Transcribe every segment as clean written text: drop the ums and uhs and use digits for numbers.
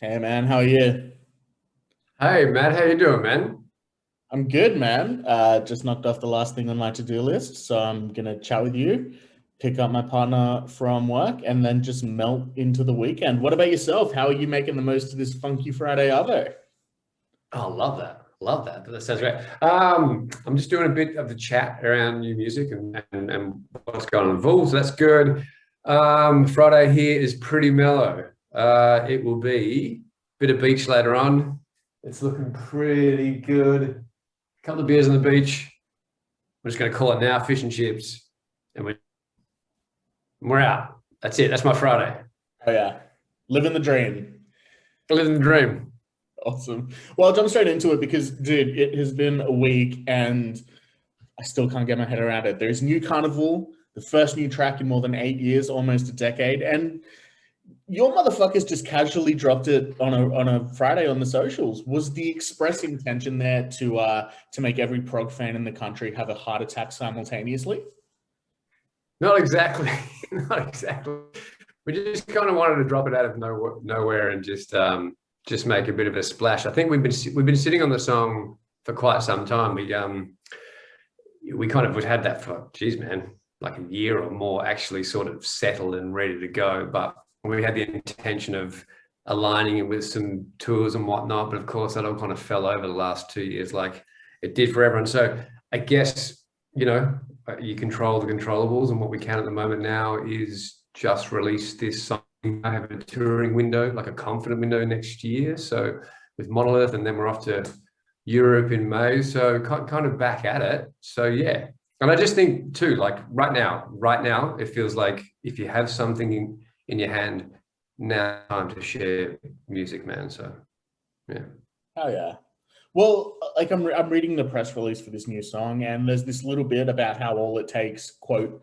Hey man, how are you? Hey Matt, how you doing, man? I'm good, man. Just knocked off the last thing on my to-do list, so I'm gonna chat with you, pick up my partner from work, and then just melt into the weekend. What about yourself? How are you making the most of this Funky Friday Arvo? Oh, love that. Love that. That sounds great. I'm just doing a bit of the chat around new music and what's going on in Vool, so that's good. Friday here is pretty mellow. It will be a bit of beach later on. It's looking pretty good. A couple of beers on the beach. We're just going to call it now, fish and chips, and we're out. That's it. That's my Friday. Oh yeah, living the dream. Living the dream. Awesome. Well, I'll jump straight into it because, dude, it has been a week and I still can't get my head around it. There's new Karnivool, the first new track in more than 8 years, almost a decade, and your motherfuckers just casually dropped it on a Friday on the socials. Was the express intention there to make every prog fan in the country have a heart attack simultaneously? Not exactly. Not exactly. We just kind of wanted to drop it out of nowhere and just make a bit of a splash. I think we've been sitting on the song for quite some time. We kind of had that for, geez, man, like a year or more, actually sort of settled and ready to go. But we had the intention of aligning it with some tours and whatnot. But of course, that all kind of fell over the last 2 years, like it did for everyone. So I guess, you control the controllables, and what we can at the moment now is just release this song. I have a touring window, like a confident window next year. So with Monolith, and then we're off to Europe in May. So kind of back at it. So yeah. And I just think too, like right now, it feels like if you have something in your hand, now time to share music, man. So yeah. Oh yeah. Well, like I'm reading the press release for this new song, and there's this little bit about how all it takes, quote,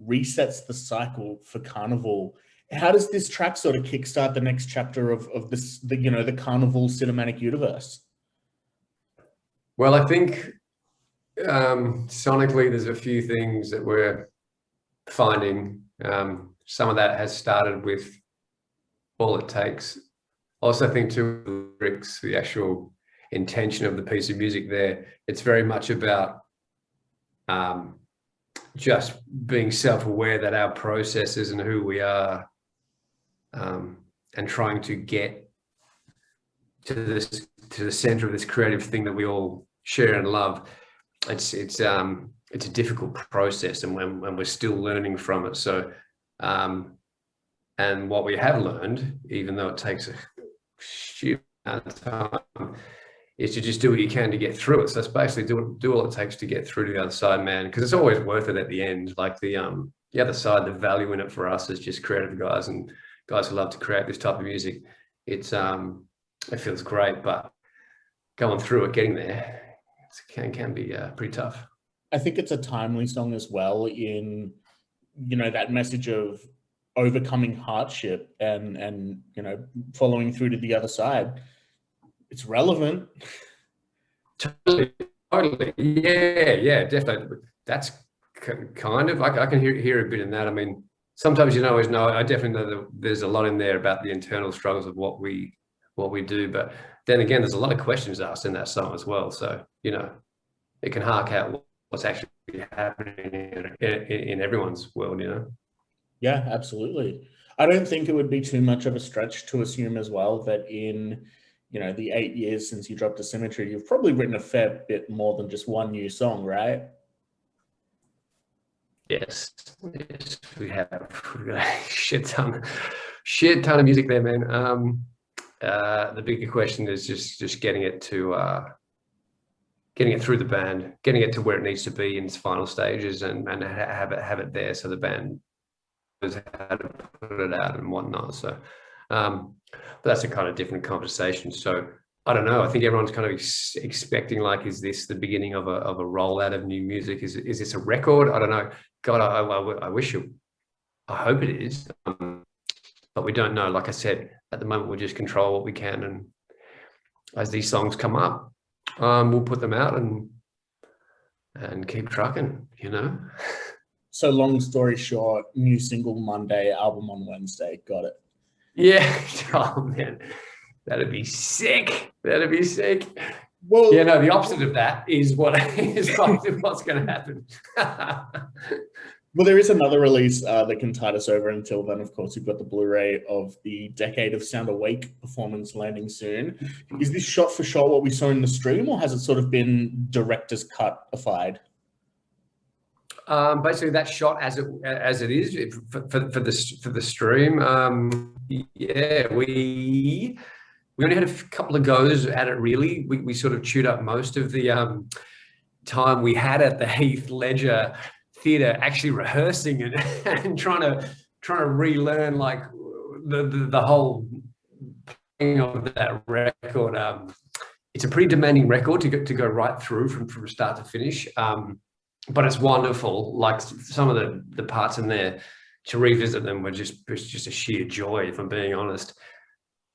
resets the cycle for Karnivool. How does this track sort of kickstart the next chapter of the Karnivool cinematic universe? Well, I think sonically, there's a few things that we're finding. Some of that has started with all it takes. Also, I think too, lyrics, the actual intention of the piece of music there, it's very much about just being self-aware that our processes and who we are, and trying to get to the center of this creative thing that we all share and love. It's a difficult process, and when we're still learning from it. So and what we have learned, even though it takes a shit amount of time, is to just do what you can to get through it. So it's basically do all it takes to get through to the other side, man, because it's always worth it at the end. Like the other side, the value in it for us as just creative guys and guys who love to create this type of music. It feels great, but going through it, getting there, can be pretty tough. I think it's a timely song as well in that message of overcoming hardship and following through to the other side. It's relevant. Totally, totally. Yeah, definitely. That's kind of, I can hear a bit in that. I mean, sometimes you don't always know. I definitely know that there's a lot in there about the internal struggles of what we do, but then again, there's a lot of questions asked in that song as well. So it can hark out what's actually happening in everyone's world. Yeah, absolutely. I don't think it would be too much of a stretch to assume as well that in the 8 years since you dropped a Symmetry, you've probably written a fair bit more than just one new song, right? Yes, we have. We've got a shit ton of music there, man. The bigger question is just getting it through the band, getting it to where it needs to be in its final stages, and have it there so the band knows how to put it out and whatnot. So, but that's a kind of different conversation. So I don't know. I think everyone's kind of expecting, like, is this the beginning of a rollout of new music? Is this a record? I don't know. God, I wish it. I hope it is, but we don't know. Like I said, at the moment, we'll just control what we can, and as these songs come up, we'll put them out and keep trucking. So long story short, new single Monday, album on Wednesday. Got it. Yeah. Oh man, That'd be sick. That'd be sick. Well, Yeah, no, the opposite of that is what's going to happen. well, there is another release that can tide us over until then. Of course, you've got the Blu-ray of the Decade of Sound Awake performance landing soon. Is this shot for shot what we saw in the stream, or has it sort of been director's cut-ified? Basically, that shot as it is for the stream. Yeah, we only had a couple of goes at it. Really, we sort of chewed up most of the time we had at the Heath Ledger Theatre, actually rehearsing and trying to relearn like the whole playing of that record. It's a pretty demanding record to go right through from start to finish. But it's wonderful. Like some of the parts in there, to revisit them were just a sheer joy, if I'm being honest.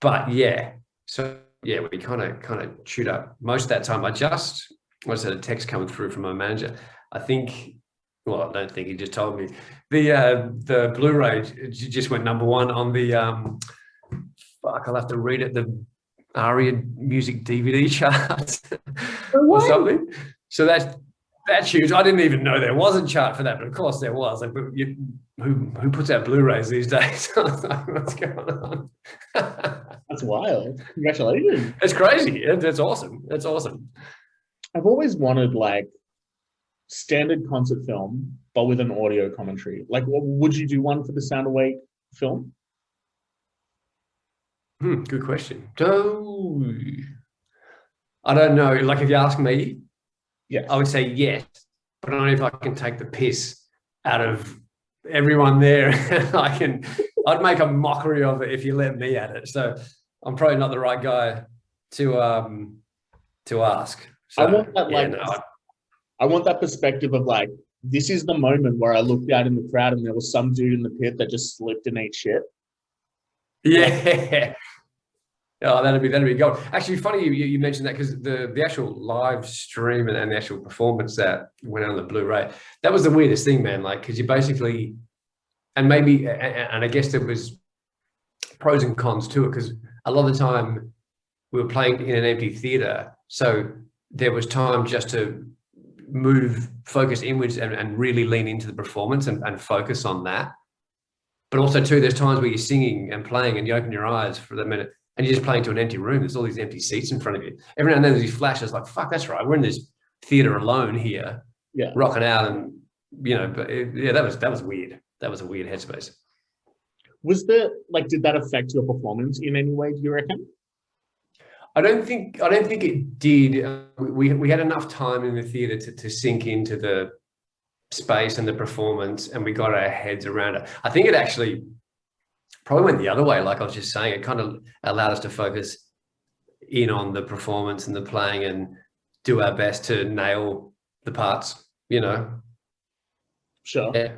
But yeah, so yeah, we kind of chewed up most of that time. I just had a text coming through from my manager. I don't think, he just told me the Blu-ray just went #1 on the I'll have to read it, the ARIA music DVD charts or something. So that's huge. I didn't even know there was a chart for that, but of course there was. Like, who puts out Blu-rays these days? What's going on? That's wild. Congratulations. It's crazy. That's awesome. That's awesome. I've always wanted like standard concert film, but with an audio commentary. Like, would you do one for the Sound Awake film? Good question. I don't know. Like, if you ask me, yes, I would say yes, but only if I can take the piss out of everyone there. I'd make a mockery of it if you let me at it. So I'm probably not the right guy to ask. So, I want that I want that perspective of like, this is the moment where I looked out in the crowd and there was some dude in the pit that just slipped and ate shit. Yeah. Oh, that'd be gold. Actually, funny you mentioned that, because the actual live stream and the actual performance that went on the Blu-ray, that was the weirdest thing, man. Like, because you basically, and I guess there was pros and cons to it, because a lot of the time we were playing in an empty theater, so there was time just to focus inwards and really lean into the performance and focus on that. But also too, there's times where you're singing and playing and you open your eyes for the minute and you're just playing to an empty room. There's all these empty seats in front of you. Every now and then there's these flashes like, fuck, that's right, we're in this theater alone here, rocking out. And but that was weird. That was a weird headspace. Did that affect your performance in any way, do you reckon? I don't think it did. We had enough time in the theater to sink into the space and the performance, and we got our heads around it. I think it actually probably went the other way. Like I was just saying, it kind of allowed us to focus in on the performance and the playing and do our best to nail the parts, Sure. Yeah.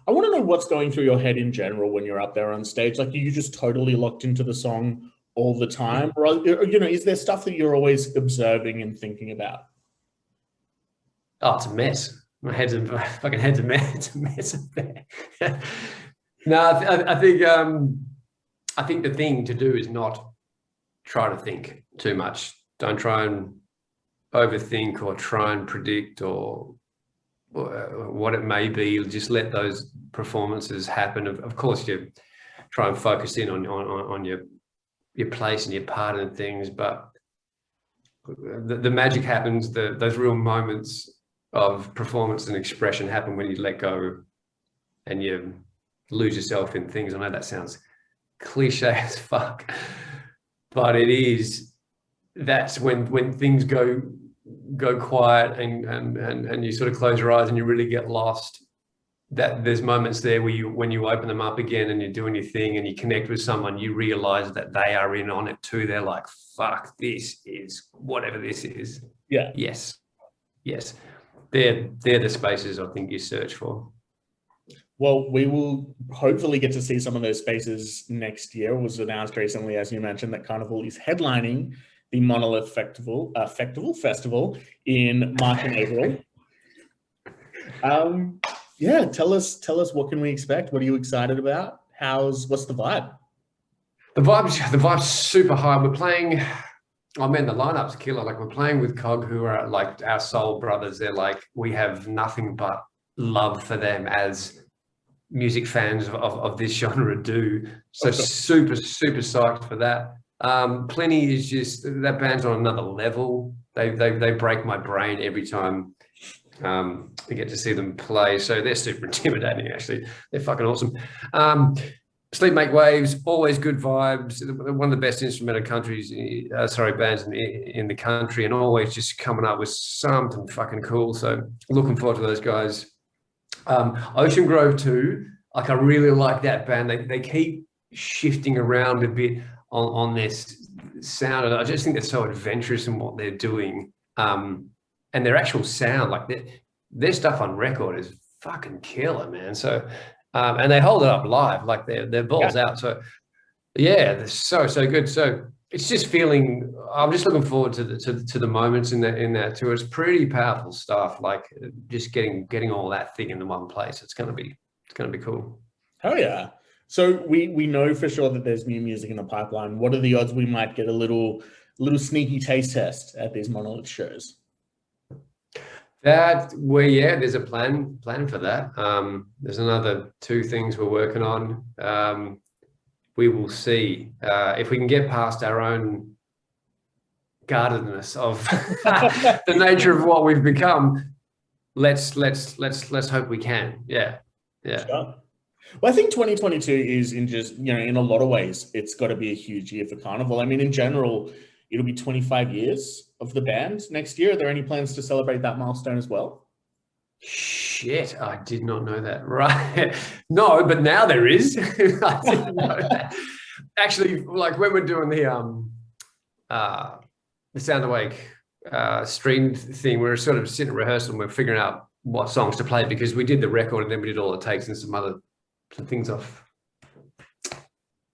I want to know what's going through your head in general when you're up there on stage. Like, are you just totally locked into the song all the time? Or, is there stuff that you're always observing and thinking about? Oh, it's a mess. My head's a fucking mess. It's a mess up there. No, I think the thing to do is not try to think too much. Don't try and overthink or try and predict or what it may be. Just let those performances happen. Of course, you try and focus in on your place and your part in things, but the magic happens. Those real moments of performance and expression happen when you let go and you lose yourself in things. I know that sounds cliche as fuck, but it is. That's when things go quiet and you sort of close your eyes and you really get lost. That there's moments there where when you open them up again and you're doing your thing and you connect with someone, you realize that they are in on it too. They're like, fuck, this is whatever this is. Yeah. Yes. They're the spaces I think you search for. Well, we will hopefully get to see some of those spaces next year. It was announced recently, as you mentioned, that Karnivool is headlining the Monolith Festival in March and April. Yeah, tell us what can we expect? What are you excited about? What's the vibe? The vibe's super high. We're playing. Oh man, the lineup's killer. Like we're playing with Cog, who are like our soul brothers. They're like, we have nothing but love for them as music fans of this genre do. So super psyched for that. Plenty is just, that band's on another level. They break my brain every time I get to see them play. So they're super intimidating, actually. They're fucking awesome. Sleep Make Waves, always good vibes. One of the best instrumental bands in the country, and always just coming up with something fucking cool. So looking forward to those guys. Ocean Grove too. Like I really like that band. They keep shifting around a bit on this sound. I just think they're so adventurous in what they're doing. And their actual sound, like their stuff on record is fucking killer, man. So and they hold it up live, like they're balls out. So yeah, they're so good. So it's just feeling. I'm just looking forward to the moments in that tour. It's pretty powerful stuff. Like just getting all that thing into one place. It's gonna be cool. Oh yeah. So we know for sure that there's new music in the pipeline. What are the odds we might get a little sneaky taste test at these Monolith shows? There's a plan for that. There's another 2 things we're working on. We will see if we can get past our own guardedness of the nature of what we've become. Let's hope we can. Yeah. Sure. Well, I think 2022 is in a lot of ways, it's got to be a huge year for Karnivool. I mean, in general, it'll be 25 years of the band next year. Are there any plans to celebrate that milestone as well? Shit, I did not know that. Right. No, but now there is. I didn't know that. Actually, like when we're doing the Sound Awake stream thing, we're sort of sitting at rehearsal and we're figuring out what songs to play, because we did the record and then we did All It Takes and some things off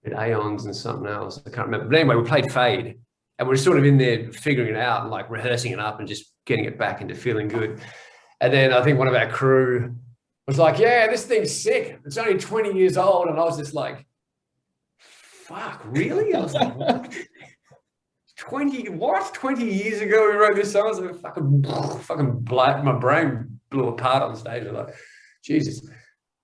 Aeons and something else. I can't remember. But anyway, we played Fade. And we're sort of in there figuring it out and like rehearsing it up and just getting it back into feeling good. And then I think one of our crew was like, yeah, this thing's sick. It's only 20 years old. And I was just like, fuck, really? I was like, what? 20 years ago we wrote this song? I was like, fucking black. My brain blew apart on stage. I was like, Jesus.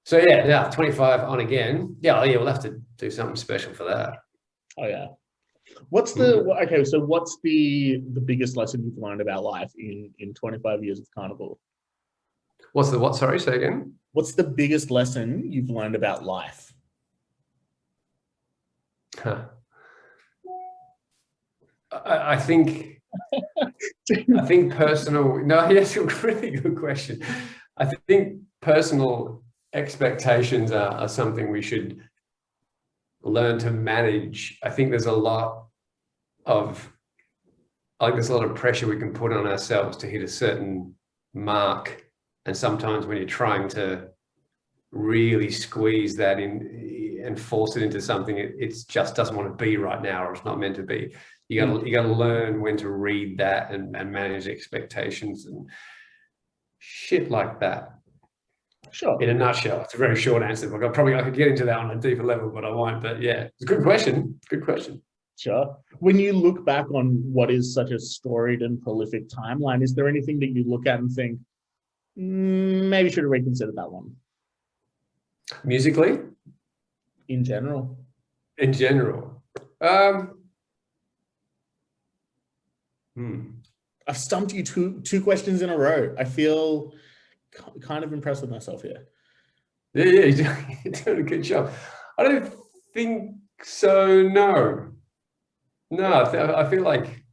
So yeah, 25 on again. Yeah, we'll have to do something special for that. Oh yeah. What's the biggest lesson you've learned about life in 25 years of Karnivool? What's the what? Sorry, say again. What's the biggest lesson you've learned about life? I think personal. No, yes, a really good question. I think personal expectations are something we should learn to manage. I think there's a lot of pressure we can put on ourselves to hit a certain mark, and sometimes when you're trying to really squeeze that in and force it into something, it just doesn't want to be right now, or it's not meant to be. You got to learn when to read that and manage expectations and shit like that. Sure. In a nutshell, it's a very short answer. Like I could get into that on a deeper level, but I won't. But yeah, it's a good question. Good question. Sure. When you look back on what is such a storied and prolific timeline, is there anything that you look at and think, maybe should have reconsidered that one? Musically? In general. In general. I've stumped you two questions in a row. I feel kind of impressed with myself here. Yeah, you're doing a good job. I don't think so. No, I feel like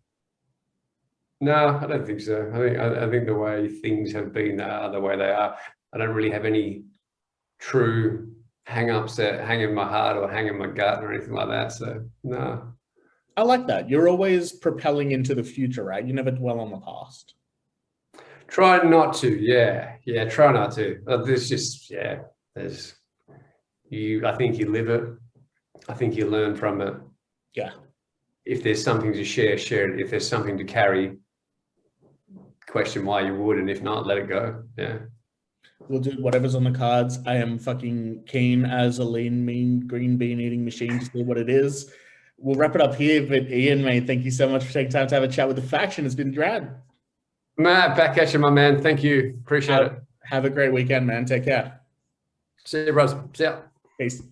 no, I don't think so. I think the way things have been are the way they are. I don't really have any true hang-ups that hang in my heart or hang in my gut or anything like that. So no. I like that. You're always propelling into the future, right? You never dwell on the past. Try not to, yeah, try not to. There's just, there's you. I think you live it. I think you learn from it. Yeah. If there's something to share it. If there's something to carry, question why you would, and if not, let it go. Yeah. We'll do whatever's on the cards. I am fucking keen as a lean, mean, green bean eating machine to see what it is. we'll wrap it up here. But Ian, mate, thank you so much for taking time to have a chat with the faction. It's been rad. Matt, back at you, my man. Thank you. Appreciate it. Have a great weekend, man. Take care. See you, bros. See ya. Peace.